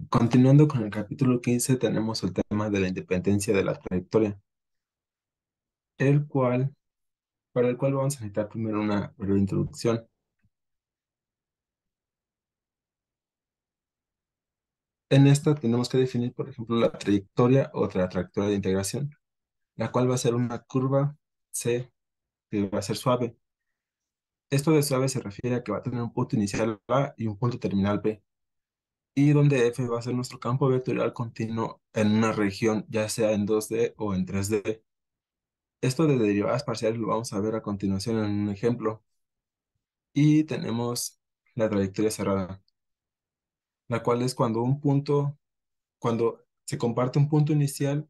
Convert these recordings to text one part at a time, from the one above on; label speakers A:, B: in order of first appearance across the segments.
A: Continuando con el capítulo 15, tenemos el tema de la independencia de la trayectoria, el cual, para el cual vamos a necesitar primero una breve introducción. En esta tenemos que definir, por ejemplo, la trayectoria o la trayectoria de integración, la cual va a ser una curva C que va a ser suave. Esto de suave se refiere a que va a tener un punto inicial A y un punto terminal B, y donde F va a ser nuestro campo vectorial continuo en una región, ya sea en 2D o en 3D. Esto de derivadas parciales lo vamos a ver a continuación en un ejemplo. Y tenemos la trayectoria cerrada, la cual es cuando se comparte un punto inicial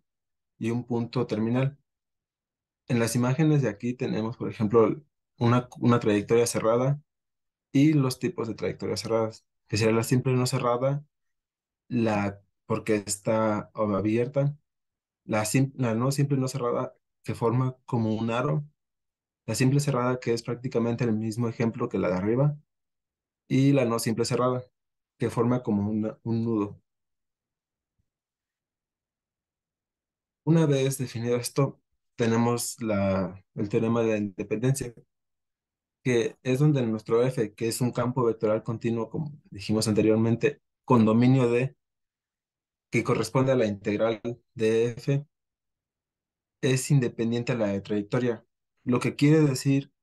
A: y un punto terminal. En las imágenes de aquí tenemos, por ejemplo, una trayectoria cerrada y los tipos de trayectorias cerradas, que sería la simple no cerrada, porque está abierta, la no simple no cerrada, que forma como un aro, la simple cerrada, que es prácticamente el mismo ejemplo que la de arriba, y la no simple cerrada, que forma como un nudo. Una vez definido esto, tenemos el teorema de la independencia, que es donde nuestro F, que es un campo vectorial continuo, como dijimos anteriormente, con dominio D, que corresponde a la integral de F, es independiente a la de trayectoria, lo que quiere decir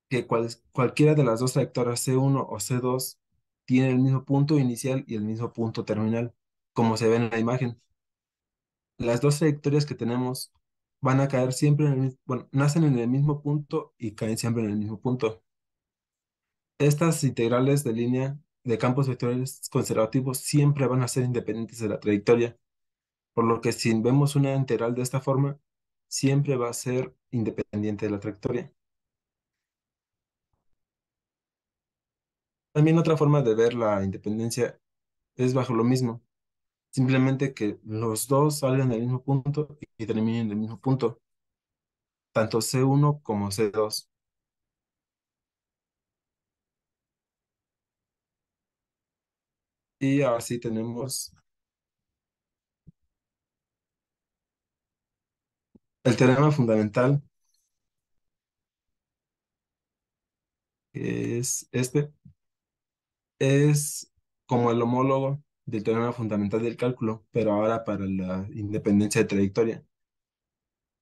A: que cualquiera de las dos trayectorias C1 o C2 tiene el mismo punto inicial y el mismo punto terminal, como se ve en la imagen. Las dos trayectorias que tenemos van a caer siempre en el mismo, bueno, nacen en el mismo punto y caen siempre en el mismo punto. Estas integrales de línea de campos vectoriales conservativos siempre van a ser independientes de la trayectoria, por lo que si vemos una integral de esta forma, siempre va a ser independiente de la trayectoria. También otra forma de ver la independencia es bajo lo mismo, simplemente que los dos salgan del mismo punto y terminen en el mismo punto, tanto C1 como C2. Y así tenemos el teorema fundamental, que es este, es como el homólogo del teorema fundamental del cálculo, pero ahora para la independencia de trayectoria,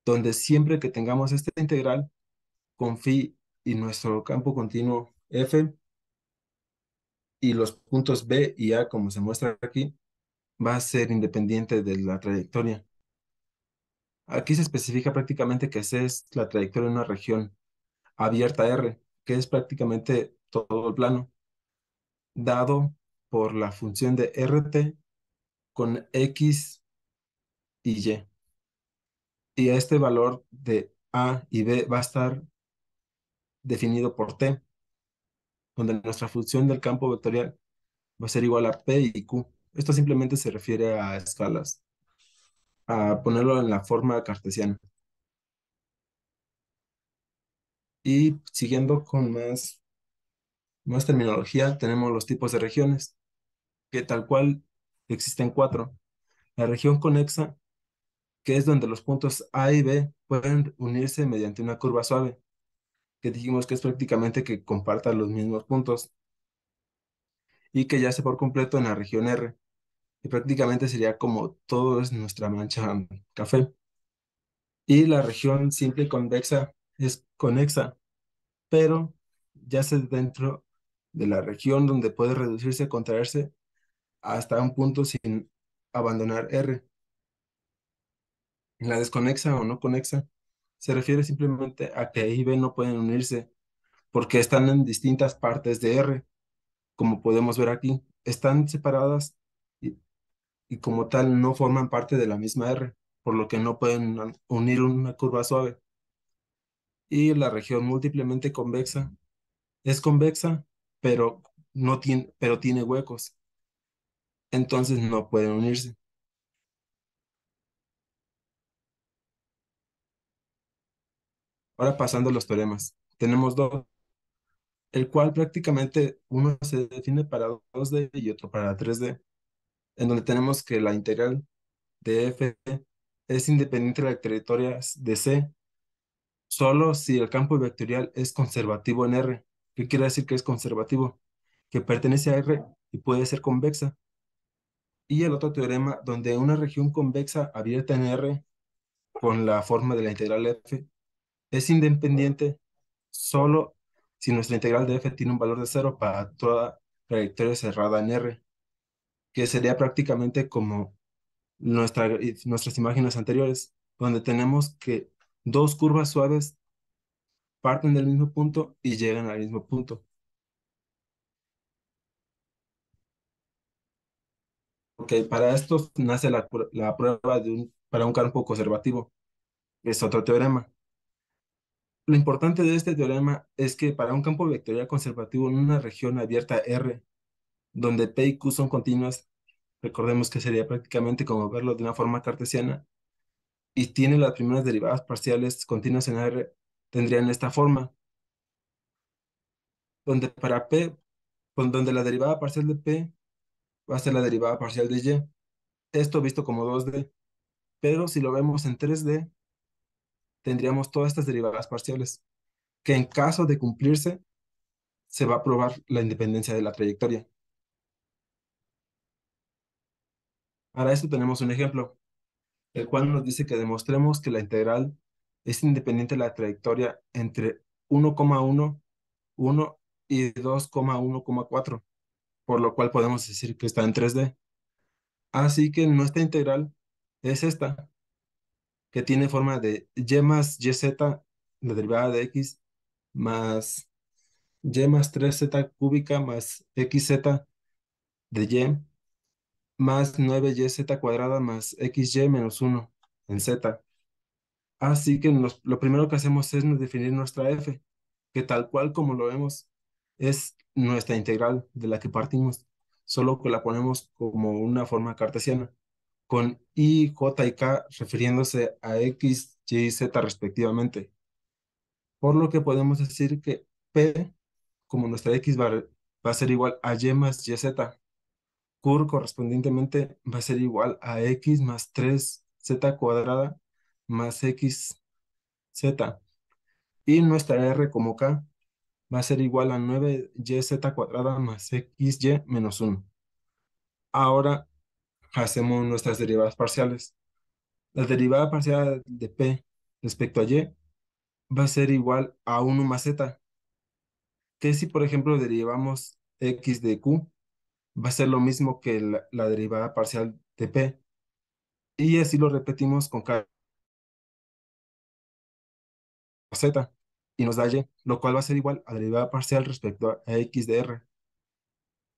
A: donde siempre que tengamos esta integral con phi y nuestro campo continuo f y los puntos b y a, como se muestra aquí, va a ser independiente de la trayectoria. Aquí se especifica prácticamente que C es la trayectoria en una región abierta R, que es prácticamente todo el plano, dado por la función de RT con X y Y. Y este valor de A y B va a estar definido por T, donde nuestra función del campo vectorial va a ser igual a P y Q. Esto simplemente se refiere a escalas, a ponerlo en la forma cartesiana. Y siguiendo con más terminología, tenemos los tipos de regiones, que tal cual existen cuatro. La región conexa, que es donde los puntos A y B pueden unirse mediante una curva suave, que dijimos que es prácticamente que compartan los mismos puntos y que yace por completo en la región R, y prácticamente sería como todo es nuestra mancha café. Y la región simple y convexa es conexa, pero yace dentro de la región donde puede reducirse, contraerse hasta un punto sin abandonar R. La desconexa o no conexa se refiere simplemente a que A y B no pueden unirse porque están en distintas partes de R, como podemos ver aquí. Están separadas y, y como tal no forman parte de la misma R, por lo que no pueden unir una curva suave. Y la región múltiplemente convexa es convexa, pero pero tiene huecos, entonces no pueden unirse. Ahora pasando a los teoremas. Tenemos dos, el cual prácticamente uno se define para 2D y otro para 3D. en donde tenemos que la integral de f es independiente de la trayectoria de c, solo si el campo vectorial es conservativo en R. ¿Qué quiere decir que es conservativo? Que pertenece a R y puede ser convexa. Y el otro teorema, donde una región convexa abierta en R con la forma de la integral f es independiente solo si nuestra integral de f tiene un valor de cero para toda trayectoria cerrada en R, que sería prácticamente como nuestras imágenes anteriores, donde tenemos que dos curvas suaves parten del mismo punto y llegan al mismo punto. Ok, para esto nace la prueba para un campo conservativo, que es otro teorema. Lo importante de este teorema es que para un campo vectorial conservativo en una región abierta R, donde P y Q son continuas, recordemos que sería prácticamente como verlo de una forma cartesiana, y tiene las primeras derivadas parciales continuas en R, tendrían esta forma, donde para P, donde la derivada parcial de P va a ser la derivada parcial de Y, esto visto como 2D, pero si lo vemos en 3D, tendríamos todas estas derivadas parciales, que en caso de cumplirse, se va a probar la independencia de la trayectoria. Para esto tenemos un ejemplo, el cual nos dice que demostremos que la integral es independiente de la trayectoria entre 1,1, 1 y 2,1,4, por lo cual podemos decir que está en 3D. Así que nuestra integral es esta, que tiene forma de y más yz, la derivada de x, más y más 3z cúbica más xz de y, más 9yz cuadrada más xy menos 1 en z. Así que lo primero que hacemos es definir nuestra f, que tal cual como lo vemos es nuestra integral de la que partimos, solo que la ponemos como una forma cartesiana, con i, j y k refiriéndose a x, y y z respectivamente. Por lo que podemos decir que p, como nuestra x va a ser igual a y más yz, Q correspondientemente va a ser igual a x más 3z cuadrada más xz. Y nuestra r como k va a ser igual a 9yz cuadrada más xy menos 1. Ahora hacemos nuestras derivadas parciales. La derivada parcial de p respecto a y va a ser igual a 1 más z, que si por ejemplo derivamos x de q, va a ser lo mismo que la derivada parcial de p. Y así lo repetimos con cada z y nos da y, lo cual va a ser igual a la derivada parcial respecto a x de r.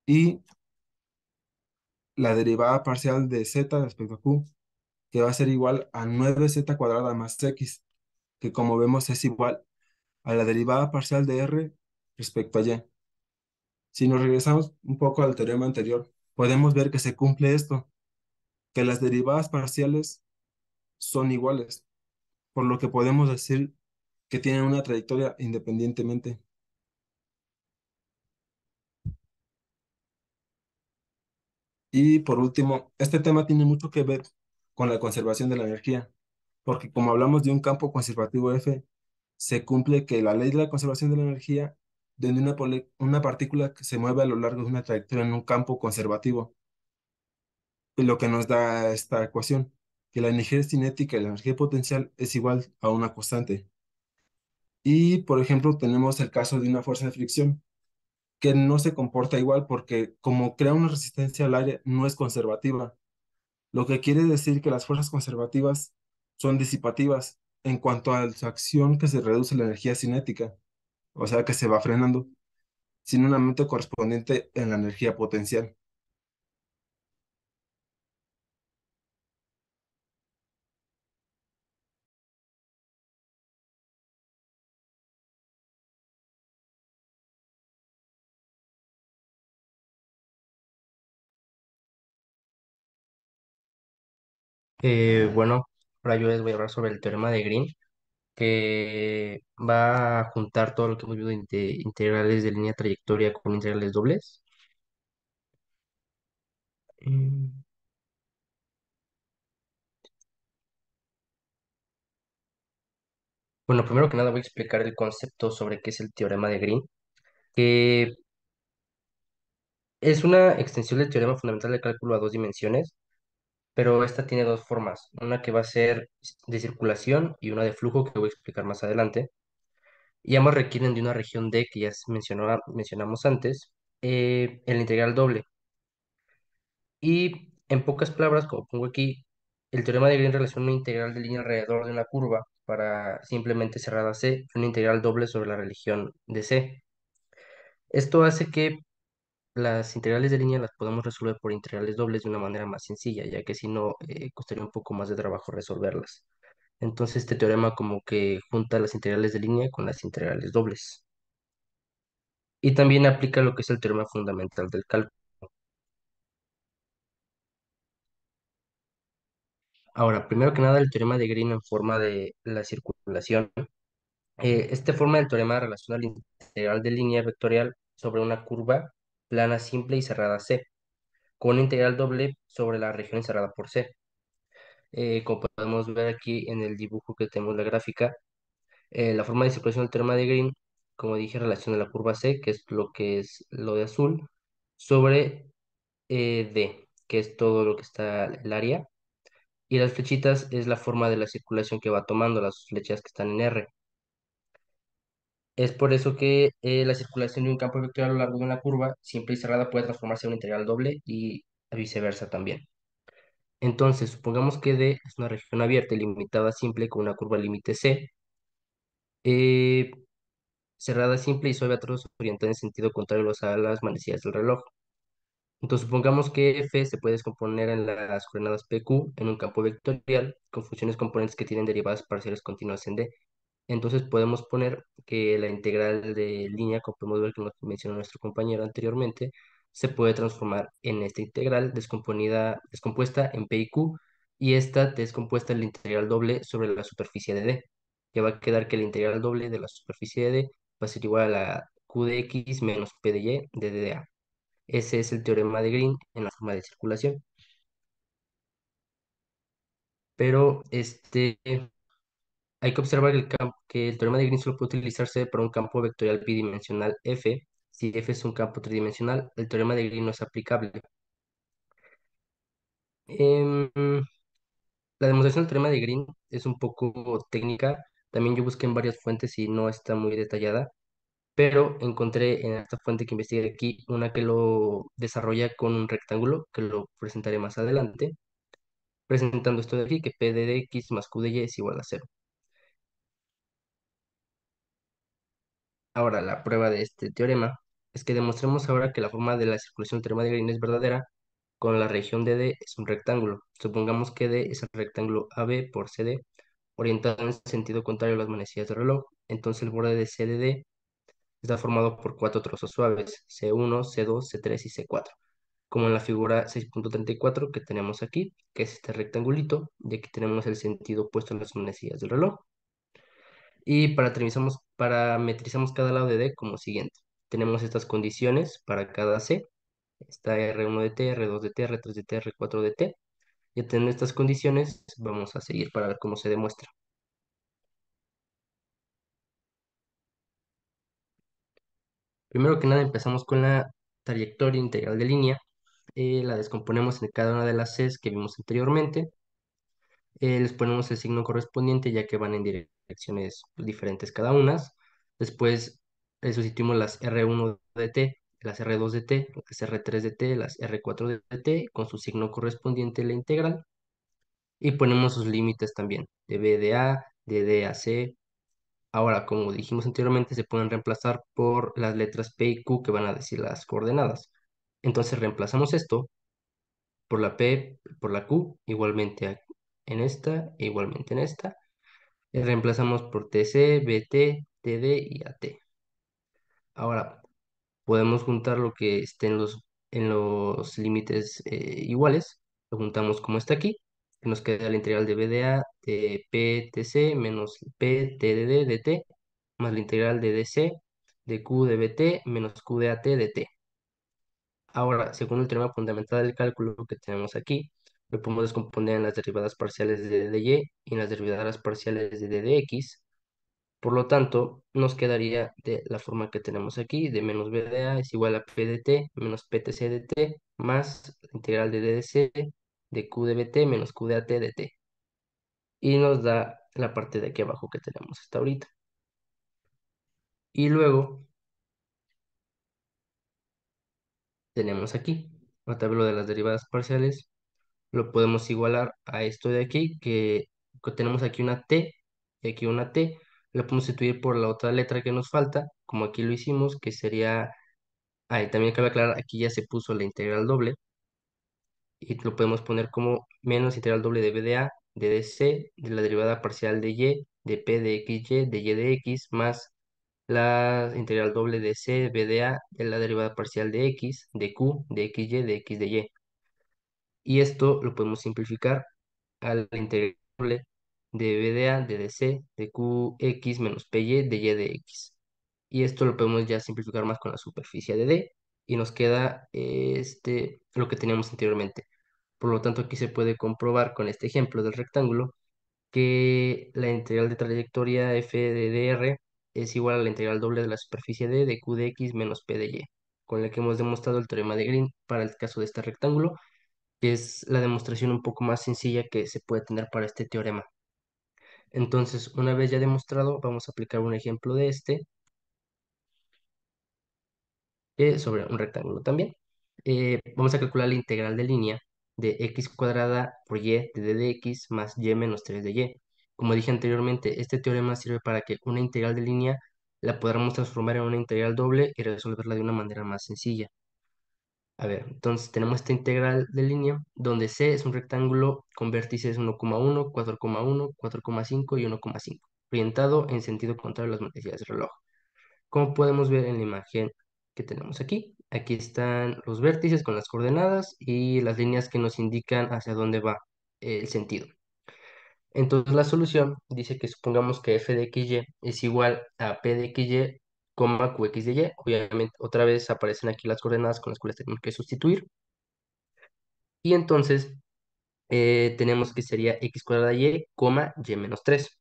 A: Y la derivada parcial de z respecto a q, que va a ser igual a 9z cuadrada más x, que como vemos es igual a la derivada parcial de r respecto a y. Si nos regresamos un poco al teorema anterior, podemos ver que se cumple esto, que las derivadas parciales son iguales, por lo que podemos decir que tienen una trayectoria independientemente. Y por último, este tema tiene mucho que ver con la conservación de la energía, porque como hablamos de un campo conservativo F, se cumple que la ley de la conservación de la energía, donde una partícula que se mueve a lo largo de una trayectoria en un campo conservativo, y lo que nos da esta ecuación, que la energía cinética y la energía potencial es igual a una constante. Y, por ejemplo, tenemos el caso de una fuerza de fricción, que no se comporta igual porque como crea una resistencia al aire, no es conservativa, lo que quiere decir que las fuerzas conservativas son disipativas en cuanto a su acción, que se reduce la energía cinética, o sea que se va frenando, sin un aumento correspondiente en la energía potencial.
B: Bueno, ahora yo les voy a hablar sobre el teorema de Green, que va a juntar todo lo que hemos visto de integrales de línea trayectoria con integrales dobles. Bueno, primero que nada voy a explicar el concepto sobre qué es el teorema de Green, que es una extensión del teorema fundamental de cálculo a dos dimensiones, pero esta tiene dos formas, una que va a ser de circulación y una de flujo que voy a explicar más adelante, y ambas requieren de una región D que ya mencionamos antes, el integral doble. Y en pocas palabras, como pongo aquí, el teorema de Green relaciona una integral de línea alrededor de una curva para simplemente cerrada C, una integral doble sobre la religión de C. Esto hace que las integrales de línea las podamos resolver por integrales dobles de una manera más sencilla, ya que si no, costaría un poco más de trabajo resolverlas. Entonces, este teorema como que junta las integrales de línea con las integrales dobles. Y también aplica lo que es el teorema fundamental del cálculo. Ahora, primero que nada, el teorema de Green en forma de la circulación. Esta forma del teorema relaciona la integral de línea vectorial sobre una curva plana simple y cerrada C, con una integral doble sobre la región cerrada por C. Como podemos ver aquí en el dibujo que tenemos la gráfica, la forma de circulación del teorema de Green, como dije, relaciona la curva C, que es lo de azul, sobre D, que es todo lo que está el área, y las flechitas es la forma de la circulación que va tomando las flechas que están en R. Es por eso que la circulación de un campo vectorial a lo largo de una curva, simple y cerrada, puede transformarse en una integral doble y viceversa también. Entonces, supongamos que D es una región abierta y limitada simple con una curva límite C, eh, cerrada simple y suave a todos orientada en sentido contrario a las manecillas del reloj. Entonces, supongamos que F se puede descomponer en las coordenadas PQ en un campo vectorial con funciones componentes que tienen derivadas parciales continuas en D. Entonces podemos poner que la integral de línea, como podemos ver que nos mencionó nuestro compañero anteriormente, se puede transformar en esta integral descompuesta en P y Q, y esta descompuesta en la integral doble sobre la superficie de D, que va a quedar que la integral doble de la superficie de D va a ser igual a la Q de X menos P de Y de D de A. Ese es el teorema de Green en la forma de circulación. Pero hay que observar que el teorema de Green solo puede utilizarse para un campo vectorial bidimensional F. Si F es un campo tridimensional, el teorema de Green no es aplicable. Em, la demostración del teorema de Green es un poco técnica. También yo busqué en varias fuentes y no está muy detallada, pero encontré en esta fuente que investigué aquí una que lo desarrolla con un rectángulo, que lo presentaré más adelante, presentando esto de aquí, que P de X más Q de Y es igual a cero. Ahora, la prueba de este teorema es que demostremos ahora que la forma de la circulación del teorema de Green es verdadera con la región de D es un rectángulo. Supongamos que D es el rectángulo AB por CD, orientado en sentido contrario a las manecillas del reloj. Entonces el borde de C de D está formado por cuatro trozos suaves, C1, C2, C3 y C4, como en la figura 6.34 que tenemos aquí, que es este rectangulito, y aquí tenemos el sentido opuesto en las manecillas del reloj. Y parametrizamos cada lado de D como siguiente. Tenemos estas condiciones para cada C. Está R1 de T, R2 de T, R3 de T, R4 de T. Ya teniendo estas condiciones, vamos a seguir para ver cómo se demuestra. Primero que nada empezamos con la trayectoria integral de línea. La descomponemos en cada una de las Cs que vimos anteriormente. Les ponemos el signo correspondiente ya que van en direcciones diferentes cada una. Después sustituimos las R1 de T, las R2 de T, las R3 de T, las R4 de T con su signo correspondiente en la integral. Y ponemos sus límites también, de B de A, de D a C. Ahora, como dijimos anteriormente, se pueden reemplazar por las letras P y Q que van a decir las coordenadas. Entonces reemplazamos esto por la P, por la Q, igualmente en esta e igualmente en esta. Y reemplazamos por TC, BT, TD y AT. Ahora, podemos juntar lo que esté en los límites iguales. Lo juntamos como está aquí, que nos queda la integral de BDA de PTC menos PTDD de T, más la integral de DC de Q de BT menos Q de AT de T. Ahora, según el teorema fundamental del cálculo que tenemos aquí, lo podemos descomponer en las derivadas parciales de dy y en las derivadas parciales de dx. Por lo tanto, nos quedaría de la forma que tenemos aquí, de menos b de a es igual a p de t menos ptc de t más la integral de d de c de q de bt menos q de at de t. Y nos da la parte de aquí abajo que tenemos hasta ahorita. Y luego tenemos aquí la tabla de las derivadas parciales. Lo podemos igualar a esto de aquí, que tenemos aquí una t y aquí una t. Lo podemos sustituir por la otra letra que nos falta, como aquí lo hicimos, que sería... Ah, y también cabe aclarar, aquí ya se puso la integral doble y lo podemos poner como menos integral doble de b de a, de dc, de la derivada parcial de y, de p de xy, de y de x, más la integral doble de c, b de a, de la derivada parcial de x, de q, de xy, de x de y. Y esto lo podemos simplificar a la integral doble de b de a, de dc, de qx menos py, de y de x. Y esto lo podemos ya simplificar más con la superficie de D y nos queda lo que teníamos anteriormente. Por lo tanto, aquí se puede comprobar con este ejemplo del rectángulo que la integral de trayectoria f de dr es igual a la integral doble de la superficie D de q de x menos p de y, con la que hemos demostrado el teorema de Green para el caso de este rectángulo, que es la demostración un poco más sencilla que se puede tener para este teorema. Entonces, una vez ya demostrado, vamos a aplicar un ejemplo de sobre un rectángulo también. Vamos a calcular la integral de línea de x cuadrada por y de d de x más y menos 3 de y. Como dije anteriormente, este teorema sirve para que una integral de línea la podamos transformar en una integral doble y resolverla de una manera más sencilla. A ver, entonces tenemos esta integral de línea donde C es un rectángulo con vértices 1,1, 4,1, 4,5 y 1,5, orientado en sentido contrario a las manecillas del reloj. Como podemos ver en la imagen que tenemos aquí, aquí están los vértices con las coordenadas y las líneas que nos indican hacia dónde va el sentido. Entonces la solución dice que supongamos que f de xy es igual a p de xy, qx de y. Obviamente otra vez aparecen aquí las coordenadas con las cuales tenemos que sustituir. Y entonces tenemos que sería x cuadrada y, y menos 3.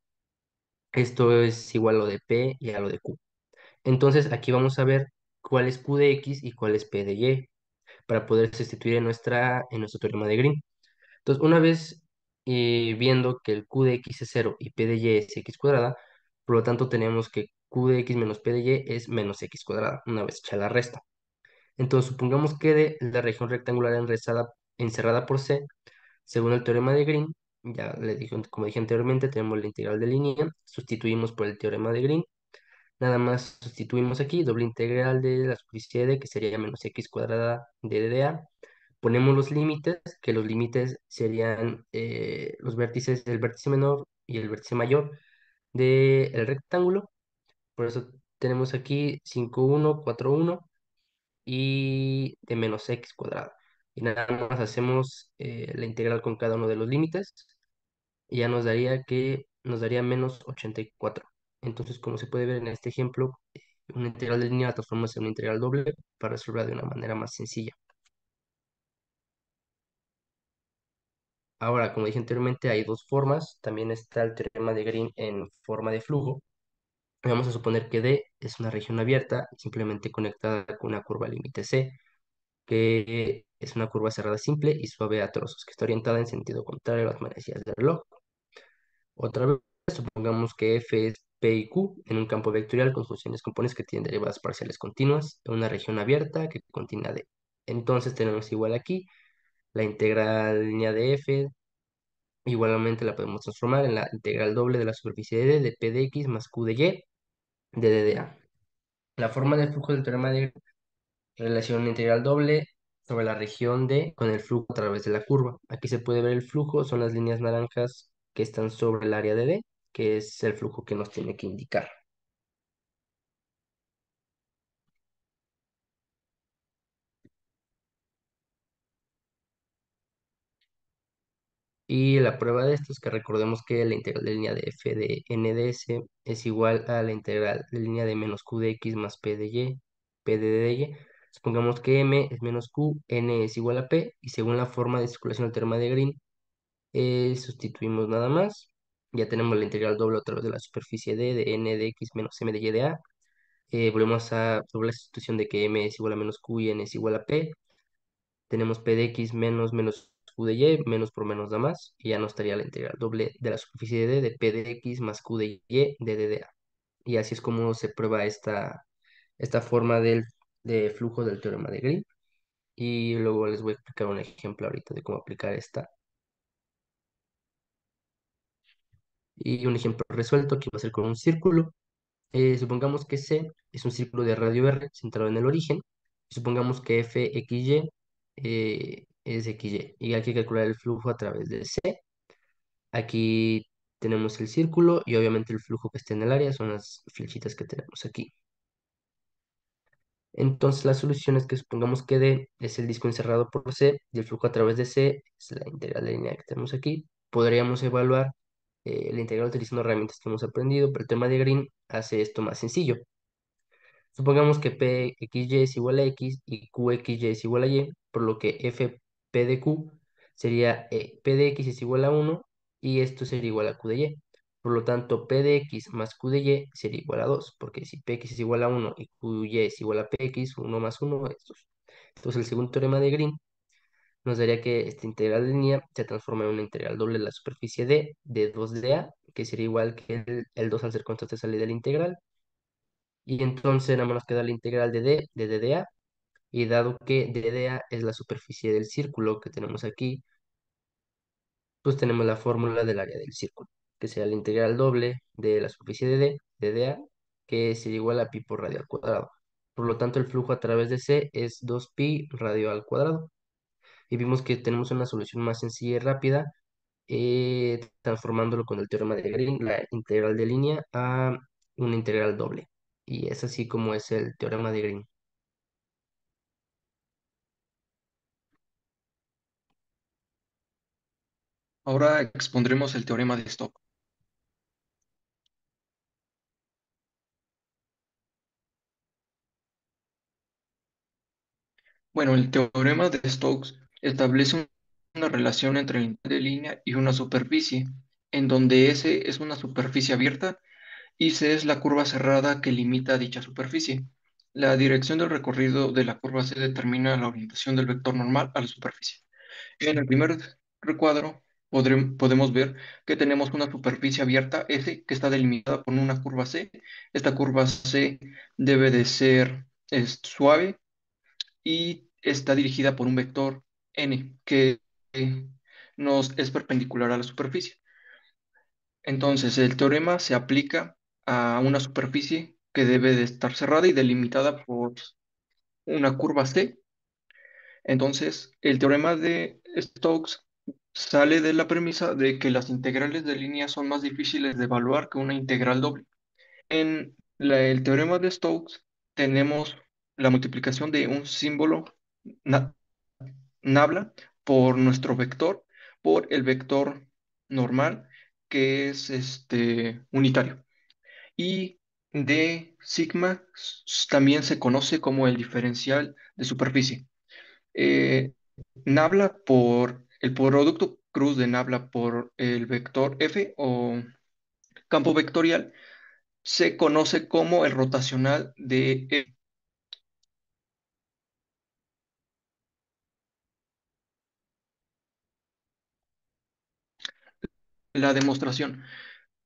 B: Esto es igual a lo de p y a lo de q. Entonces aquí vamos a ver cuál es q de x y cuál es p de y para poder sustituir en nuestro teorema de Green. Entonces, una vez viendo que el q de x es 0 y p de y es x cuadrada, por lo tanto tenemos que q de x menos p de y es menos x cuadrada, una vez hecha la resta. Entonces, supongamos que de la región rectangular encerrada por C, según el teorema de Green, ya le dije, como dije anteriormente, tenemos la integral de línea, sustituimos por el teorema de Green. Nada más sustituimos aquí doble integral de la superficie de D, que sería menos x cuadrada de DDA. Ponemos los límites, que los límites serían los vértices, el vértice menor y el vértice mayor del rectángulo. Por eso tenemos aquí 5,1, 4,1 y de menos x cuadrada. Y nada más hacemos la integral con cada uno de los límites y ya nos daría menos 84. Entonces, como se puede ver en este ejemplo, una integral de línea la transformamos en una integral doble para resolverla de una manera más sencilla. Ahora, como dije anteriormente, hay dos formas. También está el teorema de Green en forma de flujo. Vamos a suponer que D es una región abierta, simplemente conectada con una curva límite C, que es una curva cerrada simple y suave a trozos, que está orientada en sentido contrario a las manecillas del reloj. Otra vez, supongamos que F es P y Q en un campo vectorial con funciones componentes que tienen derivadas parciales continuas en una región abierta que contiene a D. Entonces tenemos igual aquí la integral línea de F, igualmente la podemos transformar en la integral doble de la superficie de D de P de X más Q de Y de D de A. La forma del flujo del teorema de relación integral doble sobre la región D con el flujo a través de la curva. Aquí se puede ver el flujo, son las líneas naranjas que están sobre el área de D, que es el flujo que nos tiene que indicar. Y la prueba de esto es que recordemos que la integral de línea de f de n de s es igual a la integral de línea de menos q de x más p de y, p de d de y. Supongamos que m es menos q, n es igual a p, y según la forma de circulación del teorema de Green, sustituimos nada más. Ya tenemos la integral doble a través de la superficie D de n de x menos m de y de a. Volvemos a probar la sustitución de que m es igual a menos q y n es igual a p. Tenemos p de x menos menos q de y, menos por menos da más, y ya nos estaría la integral doble de la superficie de D de p de x más q de y de d de a. Y así es como se prueba esta forma de flujo del teorema de Green. Y luego les voy a explicar un ejemplo ahorita de cómo aplicar esta. Y un ejemplo resuelto aquí va a ser con un círculo. Supongamos que C es un círculo de radio R centrado en el origen. Supongamos que FXY es XY. Y hay que calcular el flujo a través de C. Aquí tenemos el círculo y obviamente el flujo que está en el área son las flechitas que tenemos aquí. Entonces la solución es que supongamos que D es el disco encerrado por C y el flujo a través de C es la integral de línea que tenemos aquí. Podríamos evaluar la integral utilizando herramientas que hemos aprendido, pero el tema de Green hace esto más sencillo. Supongamos que Pxy es igual a X y Qxy es igual a Y, por lo que Fp de Q sería P de X es igual a 1 y esto sería igual a Q de Y. Por lo tanto, P de X más Q de Y sería igual a 2, porque si Px es igual a 1 y Qy es igual a Px, 1 más 1 es 2. Entonces, el segundo teorema de Green nos daría que esta integral de línea se transforma en una integral doble de la superficie D de 2dA, que sería igual que el 2 al ser constante sale de la integral. Y entonces nada más nos queda la integral de D de DDA. Y dado que DDA es la superficie del círculo que tenemos aquí, pues tenemos la fórmula del área del círculo, que sea la integral doble de la superficie de D, DDA, que es igual a pi por radio al cuadrado. Por lo tanto, el flujo a través de C es 2pi radio al cuadrado. Y vimos que tenemos una solución más sencilla y rápida, transformándolo con el teorema de Green, la integral de línea, a una integral doble. Y es así como es el teorema de Green.
C: Ahora expondremos el teorema de Stokes. Bueno, el teorema de Stokes establece una relación entre la integral de línea y una superficie, en donde S es una superficie abierta y C es la curva cerrada que limita dicha superficie. La dirección del recorrido de la curva C determina la orientación del vector normal a la superficie. En el primer recuadro podemos ver que tenemos una superficie abierta S que está delimitada por una curva C. Esta curva C debe de ser suave y está dirigida por un vector n que nos es perpendicular a la superficie. Entonces, el teorema se aplica a una superficie que debe de estar cerrada y delimitada por una curva C. Entonces, el teorema de Stokes sale de la premisa de que las integrales de línea son más difíciles de evaluar que una integral doble. En el teorema de Stokes tenemos la multiplicación de un símbolo na- nabla por nuestro vector por el vector normal que es unitario. Y de sigma también se conoce como el diferencial de superficie. Eh, Nabla por el producto cruz de Nabla por el vector F o campo vectorial se conoce como el rotacional de F. La demostración.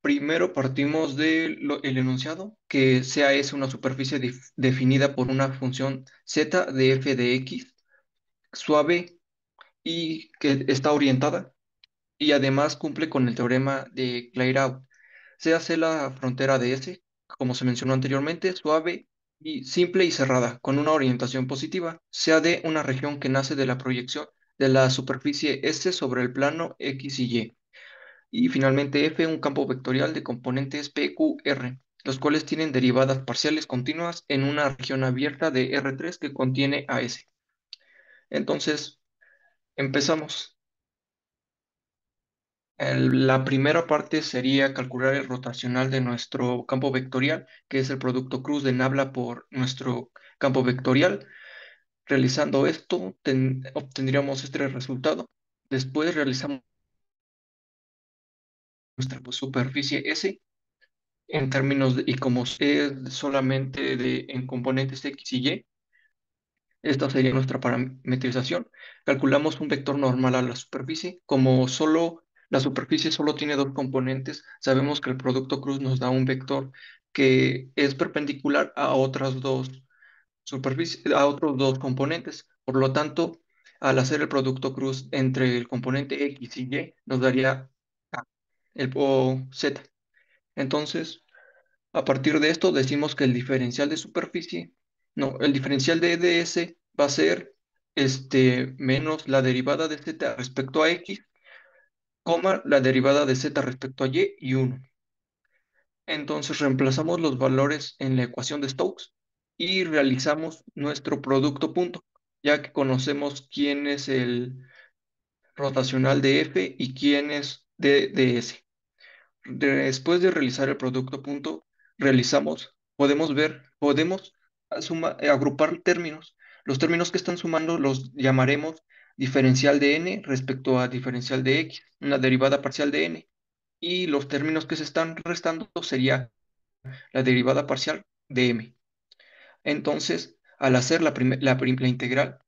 C: Primero partimos del enunciado, que sea S una superficie definida por una función z de f de x suave y que está orientada y además cumple con el teorema de Clairaut. Se hace la frontera de S, como se mencionó anteriormente, suave y simple y cerrada, con una orientación positiva, sea de una región que nace de la proyección de la superficie S sobre el plano X y Y. Y finalmente F, un campo vectorial de componentes P, Q, R, los cuales tienen derivadas parciales continuas en una región abierta de R3 que contiene a S. Entonces, empezamos. La primera parte sería calcular el rotacional de nuestro campo vectorial, que es el producto cruz de Nabla por nuestro campo vectorial. Realizando esto, obtendríamos este resultado. Después realizamos nuestra superficie S en términos y como es solamente en componentes X y Y, esta sería nuestra parametrización. Calculamos un vector normal a la superficie. Como solo la superficie solo tiene dos componentes, sabemos que el producto cruz nos da un vector que es perpendicular a otras dos superficies, a otros dos componentes. Por lo tanto, al hacer el producto cruz entre el componente X y Y, nos daría K, o Z. Entonces, a partir de esto decimos que el diferencial de superficie, no, el diferencial de ds va a ser menos la derivada de z respecto a x, coma la derivada de z respecto a y 1. Entonces reemplazamos los valores en la ecuación de Stokes y realizamos nuestro producto punto, ya que conocemos quién es el rotacional de F y quién es de S. Después de realizar el producto punto, podemos agrupar términos. Los términos que están sumando los llamaremos diferencial de n respecto a diferencial de x, una derivada parcial de n. Y los términos que se están restando sería la derivada parcial de m. Entonces, al hacer la integral,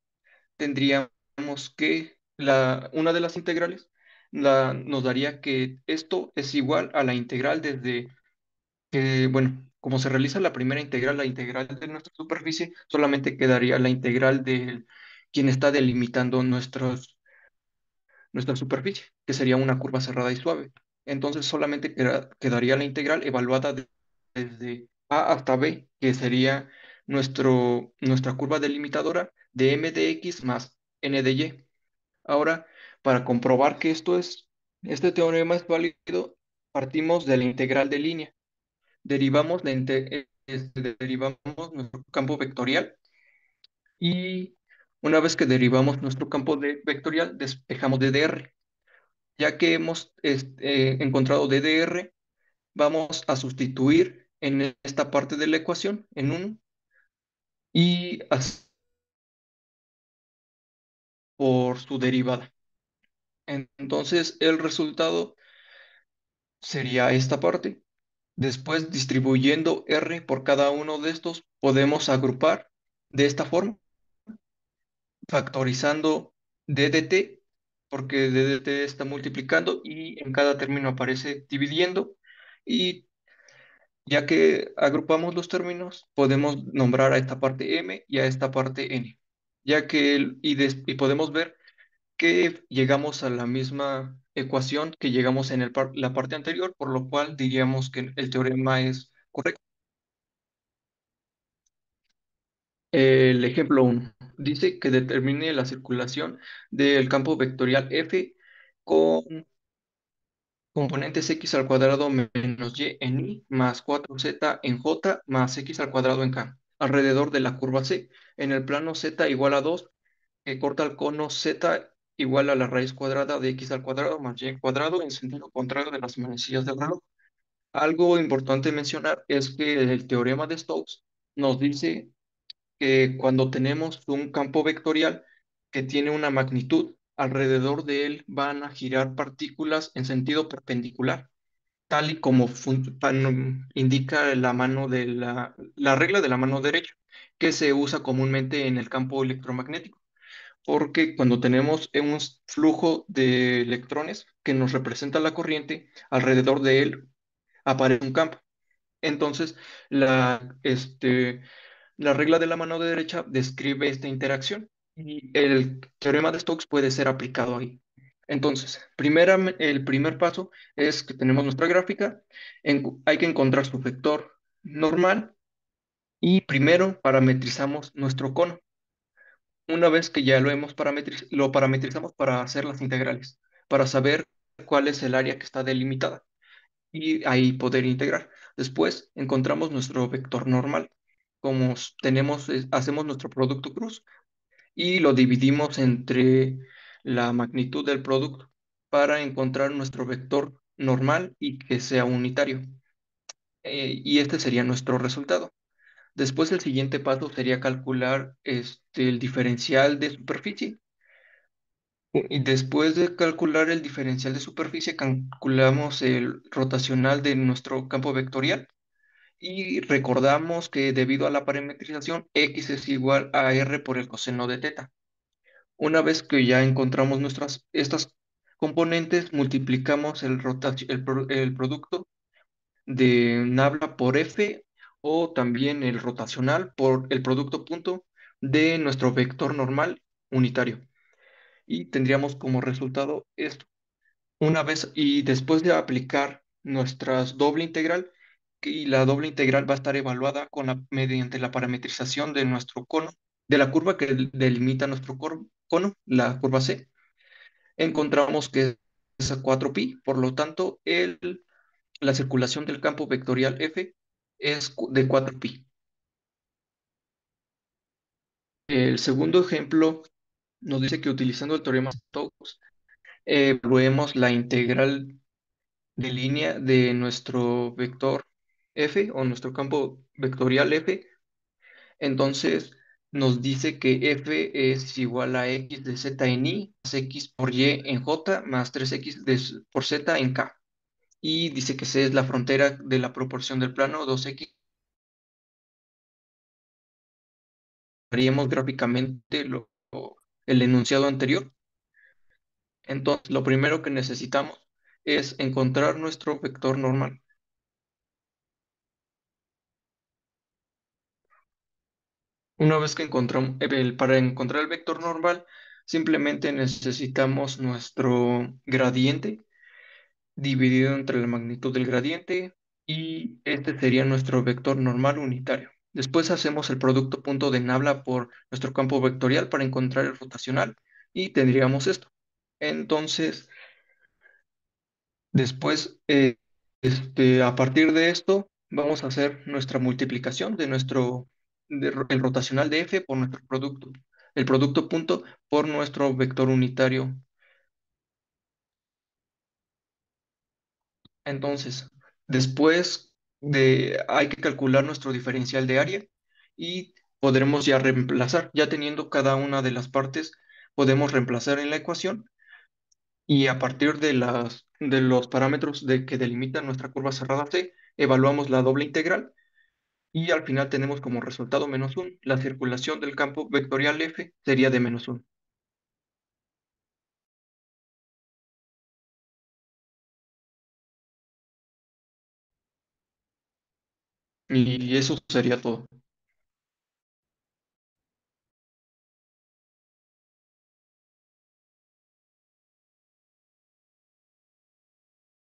C: tendríamos que una de las integrales nos daría que esto es igual a la integral desde que, bueno, como se realiza la primera integral, la integral de nuestra superficie, solamente quedaría la integral de quien está delimitando nuestra superficie, que sería una curva cerrada y suave. Entonces solamente quedaría la integral evaluada desde A hasta B, que sería nuestra curva delimitadora de m de x más n de y. Ahora, para comprobar que este teorema es válido, partimos de la integral de línea. Derivamos nuestro campo vectorial y una vez que derivamos nuestro campo vectorial, despejamos DDR. Ya que hemos encontrado DDR, vamos a sustituir en esta parte de la ecuación en 1 y por su derivada. Entonces, el resultado sería esta parte. Después, distribuyendo R por cada uno de estos, podemos agrupar de esta forma factorizando DDT, porque DDT está multiplicando y en cada término aparece dividiendo. Y ya que agrupamos los términos, podemos nombrar a esta parte M y a esta parte N, ya que y podemos ver que llegamos a la misma ecuación que llegamos en la parte anterior, por lo cual diríamos que el teorema es correcto. El ejemplo 1 dice que determine la circulación del campo vectorial F con componentes x al cuadrado menos y en i más 4z en j más x al cuadrado en k, alrededor de la curva C, en el plano z igual a 2, que corta el cono z igual a la raíz cuadrada de x al cuadrado más y al cuadrado en sentido contrario de las manecillas del reloj. Algo importante mencionar es que el teorema de Stokes nos dice que cuando tenemos un campo vectorial que tiene una magnitud, alrededor de él van a girar partículas en sentido perpendicular, tal y como indica la mano la regla de la mano derecha, que se usa comúnmente en el campo electromagnético, porque cuando tenemos un flujo de electrones que nos representa la corriente, alrededor de él aparece un campo. Entonces, la regla de la mano derecha describe esta interacción y el teorema de Stokes puede ser aplicado ahí. Entonces, el primer paso es que tenemos nuestra gráfica, hay que encontrar su vector normal y primero parametrizamos nuestro cono. Una vez que ya lo parametrizamos para hacer las integrales, para saber cuál es el área que está delimitada y ahí poder integrar. Después encontramos nuestro vector normal. Hacemos nuestro producto cruz y lo dividimos entre la magnitud del producto para encontrar nuestro vector normal y que sea unitario. Y este sería nuestro resultado. Después el siguiente paso sería calcular el diferencial de superficie. Y después de calcular el diferencial de superficie, calculamos el rotacional de nuestro campo vectorial y recordamos que debido a la parametrización, x es igual a r por el coseno de teta. Una vez que ya encontramos estas componentes, multiplicamos el producto de nabla por f o también el rotacional por el producto punto de nuestro vector normal unitario. Y tendríamos como resultado esto. Una vez y después de aplicar nuestra doble integral, y la doble integral va a estar evaluada mediante la parametrización de nuestro cono, de la curva que delimita nuestro cono, la curva C, encontramos que es a 4pi, por lo tanto, la circulación del campo vectorial F es de 4pi. El segundo ejemplo nos dice que utilizando el teorema de Stokes, evaluemos la integral de línea de nuestro vector F o nuestro campo vectorial F. Entonces nos dice que F es igual a x de z en i más x por y en j más 3x por z en k. Y dice que C es la frontera de la proporción del plano 2x. Haríamos gráficamente el enunciado anterior. Entonces, lo primero que necesitamos es encontrar nuestro vector normal. Una vez que encontramos, para encontrar el vector normal, simplemente necesitamos nuestro gradiente dividido entre la magnitud del gradiente y este sería nuestro vector normal unitario. Después hacemos el producto punto de nabla por nuestro campo vectorial para encontrar el rotacional y tendríamos esto. Entonces, después, a partir de esto, vamos a hacer nuestra multiplicación el rotacional de f por nuestro producto, el producto punto por nuestro vector unitario. Entonces, hay que calcular nuestro diferencial de área y podremos ya reemplazar, ya teniendo cada una de las partes, podemos reemplazar en la ecuación y a partir de los parámetros que delimitan nuestra curva cerrada C, evaluamos la doble integral y al final tenemos como resultado -1. La circulación del campo vectorial F sería de -1. Y eso sería todo.